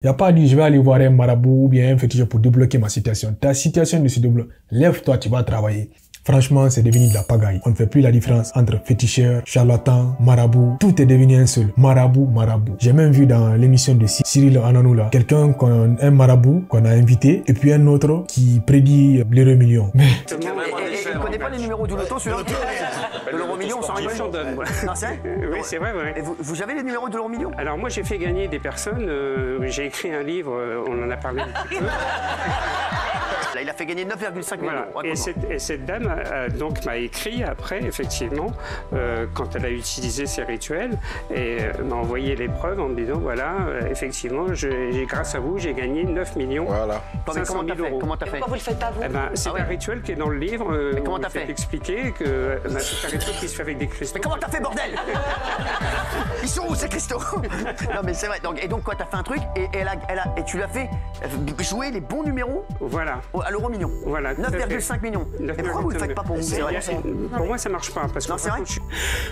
Il n'y a pas à dire je vais aller voir un marabout ou bien un féticheur pour débloquer ma situation. Ta situation ne se débloque. Lève-toi, tu vas travailler. Franchement, c'est devenu de la pagaille. On ne fait plus la différence entre féticheur, charlatan, marabout. Tout est devenu un seul. Marabout, marabout. J'ai même vu dans l'émission de Cyril Hanouna, quelqu'un, un marabout qu'on a invité, et puis un autre qui prédit l'euro million. Mais... Vous ne connaissez pas les numéros du loto, celui-là de l'euro million, on s'en rigole. Non, c'est vrai? Oui, c'est vrai, ouais. Et vous avez les numéros de l'euro million? Alors moi, j'ai fait gagner des personnes. J'ai écrit un livre, on en a parlé un petit peu. Là, il a fait gagner 9,5 millions. Voilà. Et cette dame donc m'a écrit après, effectivement, quand elle a utilisé ces rituels, et m'a envoyé les preuves en me disant, voilà, effectivement, grâce à vous, j'ai gagné 9 millions. Voilà. 500 000 euros. Comment t'as fait? Pourquoi vous le faites pas vous? C'est un rituel qui est dans le livre. Mais comment t'as fait? Expliquer que c'est un rituel qui se fait avec des cristaux. Mais comment t'as fait, bordel? Ils sont où ces cristaux? Non mais c'est vrai. Et donc quoi, t'as fait un truc et tu l'as fait jouer les bons numéros? Voilà. À l'euro million. Voilà. 9,5 millions. Mais pourquoi vous le faites pas pour vous? Pour moi, ça marche pas. Parce que c'est vrai.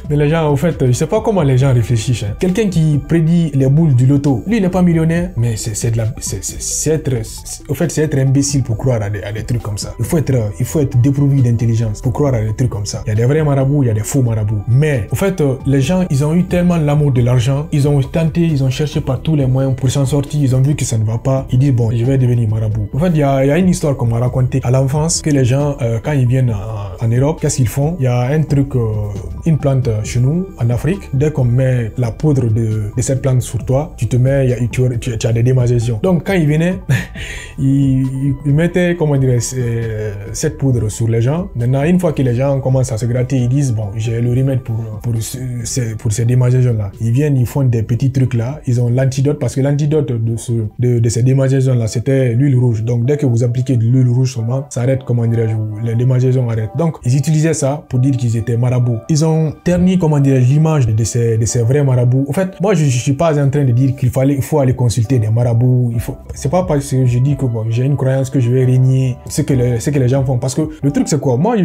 Mais les gens, au fait, je sais pas comment les gens réfléchissent. Hein. Quelqu'un qui prédit les boules du loto, lui, il n'est pas millionnaire, mais c'est être imbécile pour croire à des trucs comme ça. Il faut être dépourvu d'intelligence pour croire à des trucs comme ça. Il y a des vrais marabouts, il y a des faux marabouts. Mais, au fait, les gens, ils ont eu tellement l'amour de l'argent, ils ont tenté, ils ont cherché par tous les moyens pour s'en sortir, ils ont vu que ça ne va pas, ils disent, bon, je vais devenir marabout. En fait, il y a une histoire qu'on m'a racontée à l'enfance, que les gens, quand ils viennent en Europe, qu'est-ce qu'ils font? Il y a un truc, une plante chez nous, en Afrique, dès qu'on met la poudre de cette plante sur toi, tu as des démangeaisons. Donc, quand ils venaient, ils mettaient, comment dire, cette poudre sur les gens. Maintenant, une fois que les gens commencent à se gratter, ils disent, bon, j'ai le remède pour ces démangeaisons-là. Ils viennent, ils font des petits trucs là, ils ont l'antidote, parce que l'antidote de ces démangeaisons-là, c'était l'huile rouge. Donc, dès que vous appliquez de l'huile rouge seulement, ça arrête, comment dirais-je, les démangeaisons arrêtent. Donc, ils utilisaient ça pour dire qu'ils étaient marabouts. Ils ont terni, comment dire, l'image de ces vrais marabouts. En fait, moi, je suis pas en train de dire qu'il faut aller consulter des marabouts. C'est pas parce que je dis que bon, j'ai une croyance que je vais régner ce que les gens font. Parce que le truc, c'est quoi? Moi, je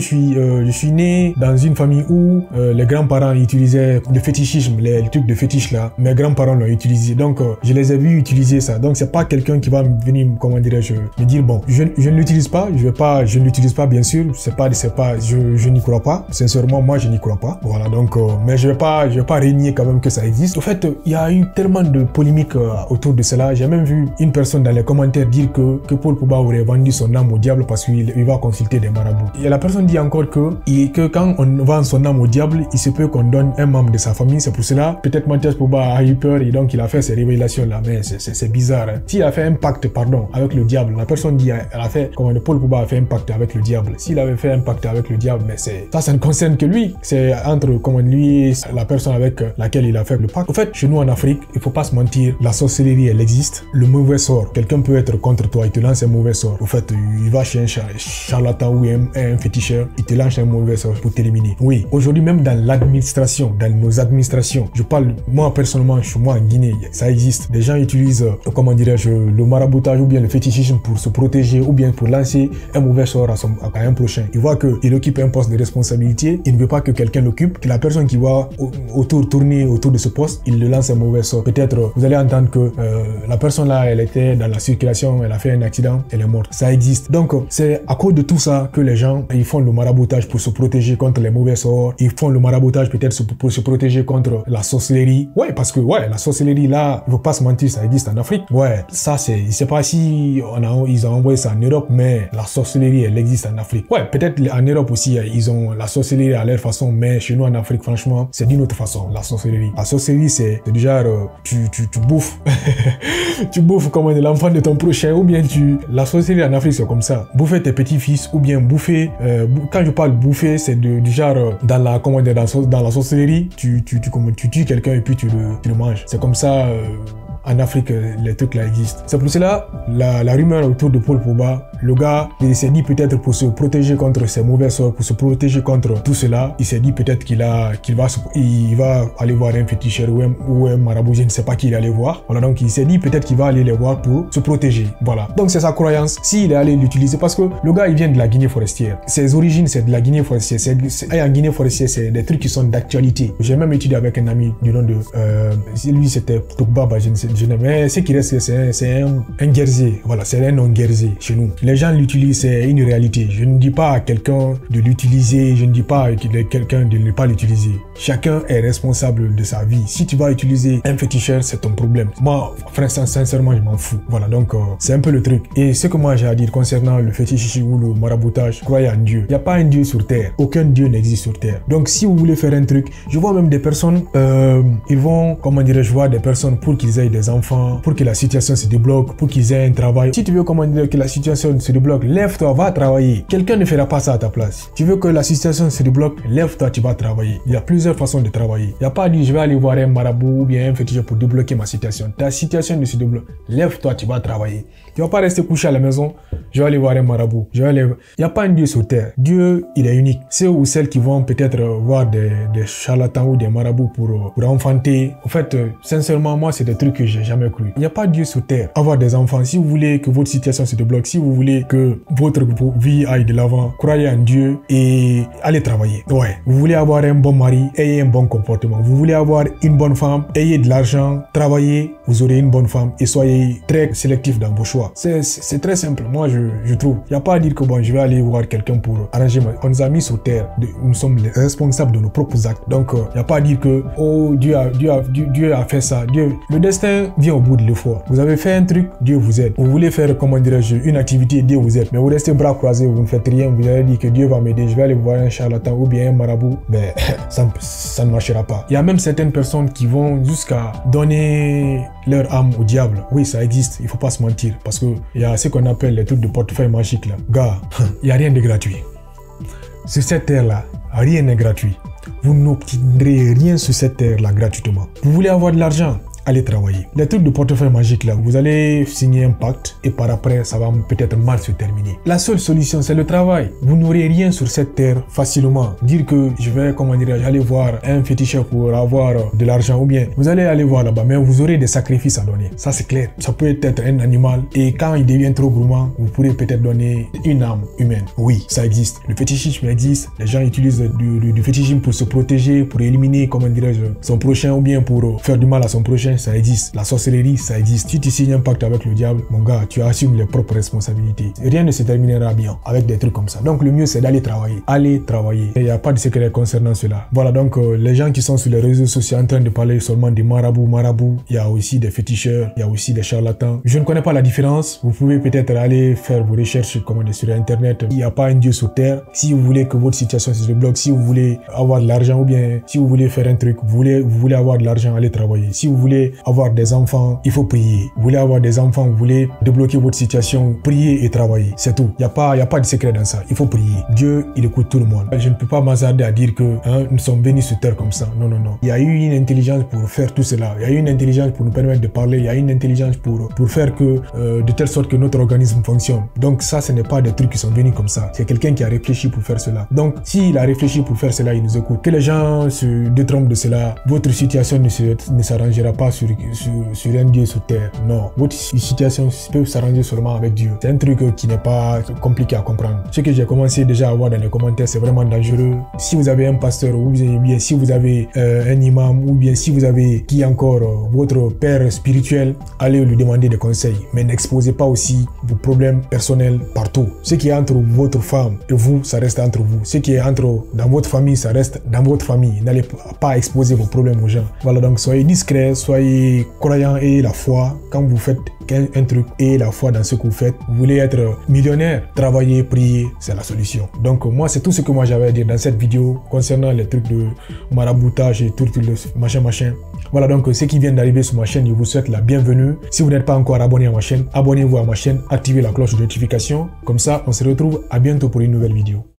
suis né dans une famille où les grands-parents utilisaient le fétichisme, les trucs de fétiche là. Mes grands-parents l'ont utilisé. Donc, je les ai vus utiliser ça. Donc, c'est pas quelqu'un qui va venir, comment dirais-je, me dire, bon, je ne l'utilise pas, je ne l'utilise pas, bien sûr. Je n'y crois pas. Sincèrement, moi, je n'y crois pas. Voilà, donc, mais je vais pas régner quand même que ça existe. En fait, il y a eu tellement de polémiques autour de cela. J'ai même vu une personne dans les commentaires dire que Paul Pogba aurait vendu son âme au diable parce qu'il va consulter des marabouts. Et la personne dit encore que quand on vend son âme au diable, il se peut qu'on donne un membre de sa famille. C'est pour cela, peut-être Mathias Pogba a eu peur et donc il a fait ces révélations-là. Mais c'est bizarre. Hein. S'il a fait un pacte, avec le diable, la personne dit, elle a fait, comment Paul Pogba a fait un pacte avec le diable. S'il avait fait un pacte avec le diable, mais ça ne concerne que lui. C'est entre, lui et la personne avec laquelle il a fait le pacte. En fait, chez nous en Afrique, il faut pas se mentir, la sorcellerie, elle existe. Le mauvais sort, quelqu'un peut être contre toi, il te lance un mauvais sort. En fait, il va chez un charlatan ou un féticheur, il te lance un mauvais sort pour t'éliminer. Oui, aujourd'hui même dans l'administration, dans nos administrations, je parle, moi personnellement, chez moi en Guinée, ça existe. Des gens utilisent, comment dirais-je, le maraboutage ou bien le fétichisme pour se protéger ou bien pour lancer un mauvais sort à un prochain. Il voit qu'il occupe un poste de responsabilité, il ne veut pas que quelqu'un l'occupe, que la personne qui va tourner autour de ce poste, il le lance un mauvais sort. Peut-être, vous allez entendre que la personne là, elle était dans la circulation, elle a fait un accident, elle est morte. Ça existe. Donc, c'est à cause de tout ça que les gens, ils font le maraboutage pour se protéger contre les mauvais sorts. Ils font le maraboutage peut-être pour se protéger contre la sorcellerie. Ouais, parce que, la sorcellerie là, il ne faut pas se mentir, ça existe en Afrique. Ouais, ça c'est, je sais pas si ils ont envoyé ça en Europe, mais la sorcellerie, elle existe en Afrique. Ouais, peut-être en Europe aussi, ils ont la sorcellerie à leur façon, mais chez nous en Afrique, franchement, c'est d'une autre façon, la sorcellerie. La sorcellerie, c'est du genre, tu bouffes, tu bouffes comme l'enfant de ton prochain, ou bien la sorcellerie en Afrique, c'est comme ça. Bouffer tes petits-fils, ou bien bouffer, quand je parle bouffer, c'est du genre, dans la sorcellerie, tu tues quelqu'un et puis tu le manges. C'est comme ça, en Afrique, les trucs là existent. C'est pour cela, la rumeur autour de Paul Pogba, le gars, il s'est dit peut-être pour se protéger contre ces mauvais sorts, pour se protéger contre tout cela, il s'est dit peut-être qu'il va aller voir un féticheur ou un marabout, je ne sais pas qui il allait voir. Voilà, donc il s'est dit peut-être qu'il va aller les voir pour se protéger. Voilà. Donc c'est sa croyance. S'il est allé l'utiliser, parce que le gars, il vient de la Guinée forestière. Ses origines, c'est de la Guinée forestière. En Guinée forestière, c'est des trucs qui sont d'actualité. J'ai même étudié avec un ami du nom de, lui c'était Tokbaba, je ne sais mais ce qui reste, c'est un guerrier. Voilà, c'est un non-guerrier chez nous. Les gens l'utilisent, c'est une réalité. Je ne dis pas à quelqu'un de l'utiliser, je ne dis pas à quelqu'un de ne pas l'utiliser. Chacun est responsable de sa vie. Si tu vas utiliser un féticheur, c'est ton problème. Moi, sincèrement, je m'en fous. Voilà, donc c'est un peu le truc. Et ce que moi j'ai à dire concernant le fétichisme ou le maraboutage, croyez en Dieu. Il n'y a pas un Dieu sur terre. Aucun Dieu n'existe sur terre. Donc si vous voulez faire un truc, je vois même des personnes, ils vont, comment dirais-je, voir des personnes pour qu'ils aient des enfants, pour que la situation se débloque, pour qu'ils aient un travail. Si tu veux, comment dire, que la situation se débloque, lève-toi, va travailler. Quelqu'un ne fera pas ça à ta place. Tu veux que la situation se débloque, lève-toi, tu vas travailler. Il y a plusieurs façons de travailler. Il n'y a pas à dire je vais aller voir un marabout ou bien un féticheur pour débloquer ma situation. Ta situation ne se débloque. Lève-toi, tu vas travailler. Tu vas pas rester couché à la maison. Je vais aller voir un marabout. Il n'y a pas un Dieu sur terre. Dieu, il est unique. Ceux ou celles qui vont peut-être voir des charlatans ou des marabouts pour enfanter. En fait, sincèrement, moi, c'est des trucs que j'ai jamais cru. Il n'y a pas Dieu sur terre. Avoir des enfants, si vous voulez que votre situation se débloque, si vous voulez que votre vie aille de l'avant, croyez en Dieu et allez travailler. Ouais. Vous voulez avoir un bon mari, ayez un bon comportement. Vous voulez avoir une bonne femme, ayez de l'argent, travaillez, vous aurez une bonne femme et soyez très sélectif dans vos choix. C'est très simple. Moi, je trouve. Il n'y a pas à dire que bon, je vais aller voir quelqu'un pour arranger on nous a mis sur terre. Nous sommes les responsables de nos propres actes. Donc, il n'y a pas à dire que oh, Dieu a fait ça. Le destin vient au bout de l'effort. Vous avez fait un truc, Dieu vous aide. Vous voulez faire, comment dirais-je, une activité, Dieu vous aide. Mais vous restez bras croisés, vous ne faites rien. Vous allez dire que Dieu va m'aider. Je vais aller voir un charlatan ou bien un marabout. Mais ça ne marchera pas. Il y a même certaines personnes qui vont jusqu'à donner leur âme au diable. Oui, ça existe. Il ne faut pas se mentir. Parce que il y a ce qu'on appelle les trucs de portefeuille magique là. Gars, il n'y a rien de gratuit. Sur cette terre-là, rien n'est gratuit. Vous n'obtiendrez rien sur cette terre-là gratuitement. Vous voulez avoir de l'argent? Allez travailler. Les trucs de portefeuille magique là, vous allez signer un pacte et par après, ça va peut-être mal se terminer. La seule solution, c'est le travail. Vous n'aurez rien sur cette terre facilement. Dire que je vais, comment dire, aller voir un féticheur pour avoir de l'argent ou bien vous allez aller voir là-bas, mais vous aurez des sacrifices à donner. Ça, c'est clair. Ça peut être un animal et quand il devient trop gourmand, vous pourrez peut-être donner une âme humaine. Oui, ça existe. Le fétichisme existe. Les gens utilisent du fétichisme pour se protéger, pour éliminer, comment dirais-je, son prochain ou bien pour faire du mal à son prochain. Ça existe. La sorcellerie, ça existe. Si tu signes un pacte avec le diable, mon gars, tu assumes les propres responsabilités. Rien ne se terminera bien avec des trucs comme ça. Donc le mieux, c'est d'aller travailler. Allez travailler. Il n'y a pas de secret concernant cela. Voilà, donc les gens qui sont sur les réseaux sociaux en train de parler seulement des marabouts, il y a aussi des féticheurs, il y a aussi des charlatans. Je ne connais pas la différence. Vous pouvez peut-être aller faire vos recherches sur Internet. Il n'y a pas un Dieu sur terre. Si vous voulez que votre situation se débloque, si vous voulez avoir de l'argent ou bien si vous voulez faire un truc, vous voulez avoir de l'argent, allez travailler. Si vous voulez avoir des enfants, il faut prier. Vous voulez avoir des enfants, vous voulez débloquer votre situation, prier et travailler. C'est tout. Il n'y a pas de secret dans ça. Il faut prier. Dieu, il écoute tout le monde. Je ne peux pas m'hasarder à dire que nous sommes venus sur terre comme ça. Non, non, non. Il y a eu une intelligence pour faire tout cela. Il y a eu une intelligence pour nous permettre de parler. Il y a eu une intelligence pour faire que, de telle sorte que notre organisme fonctionne. Donc ça, ce n'est pas des trucs qui sont venus comme ça. C'est quelqu'un qui a réfléchi pour faire cela. Donc, s'il a réfléchi pour faire cela, il nous écoute. Que les gens se détrompent de cela, votre situation ne s'arrangera pas sur un Dieu sur terre. Non, votre situation peut s'arranger seulement avec Dieu. C'est un truc qui n'est pas compliqué à comprendre. Ce que j'ai commencé déjà à voir dans les commentaires, c'est vraiment dangereux. Si vous avez un pasteur ou bien si vous avez un imam ou bien si vous avez qui encore votre père spirituel, allez lui demander des conseils. Mais n'exposez pas aussi vos problèmes personnels partout. Ce qui est entre votre femme et vous, ça reste entre vous. Ce qui est dans votre famille, ça reste dans votre famille. N'allez pas exposer vos problèmes aux gens. Voilà, donc soyez discret, soyez croyant et la foi. Quand vous faites un truc et la foi dans ce que vous faites, vous voulez être millionnaire, travailler, prier, c'est la solution. Donc moi, c'est tout ce que moi j'avais à dire dans cette vidéo concernant les trucs de maraboutage et tout le machin. Voilà, donc ceux qui viennent d'arriver sur ma chaîne, je vous souhaite la bienvenue. Si vous n'êtes pas encore abonné à ma chaîne, abonnez-vous à ma chaîne, activez la cloche de notification. Comme ça, on se retrouve à bientôt pour une nouvelle vidéo.